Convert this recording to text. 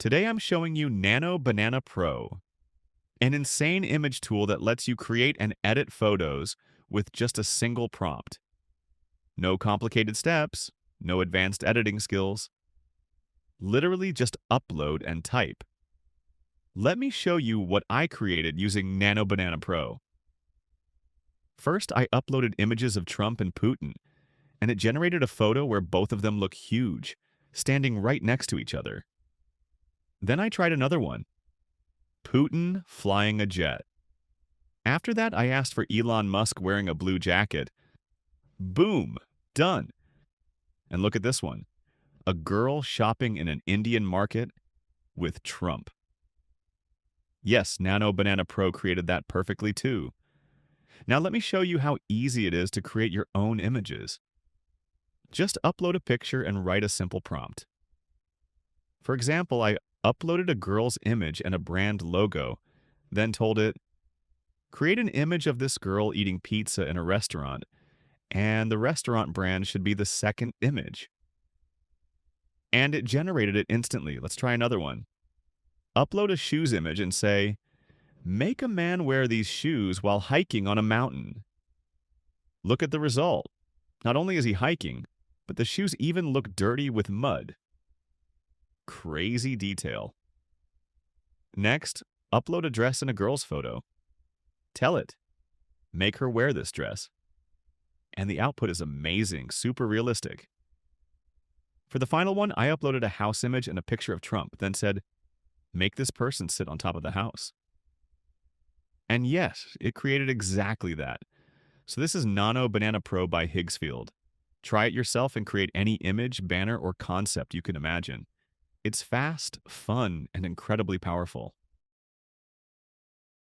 Today I'm showing you Nano Banana Pro, an insane image tool that lets you create and edit photos with just a single prompt. No complicated steps, no advanced editing skills. Literally just upload and type. Let me show you what I created using Nano Banana Pro. First, I uploaded images of Trump and Putin, and it generated a photo where both of them look huge, standing right next to each other. Then I tried another one, Putin flying a jet. After that, I asked for Elon Musk wearing a blue jacket. Boom! Done! And look at this one, a girl shopping in an Indian market with Trump. Yes, Nano Banana Pro created that perfectly too. Now let me show you how easy it is to create your own images. Just upload a picture and write a simple prompt. For example, I uploaded a girl's image and a brand logo, then told it, create an image of this girl eating pizza in a restaurant, and the restaurant brand should be the second image. And it generated it instantly. Let's try another one. Upload a shoes image and say, make a man wear these shoes while hiking on a mountain. Look at the result. Not only is he hiking, but the shoes even look dirty with mud. Crazy detail. Next, upload a dress and a girl's photo. Tell it, make her wear this dress. And the output is amazing, super realistic. For the final one, I uploaded a house image and a picture of Trump, then said, make this person sit on top of the house. And yes, it created exactly that. So this is Nano Banana Pro by Higgsfield. Try it yourself and create any image, banner, or concept you can imagine. It's fast, fun, and incredibly powerful.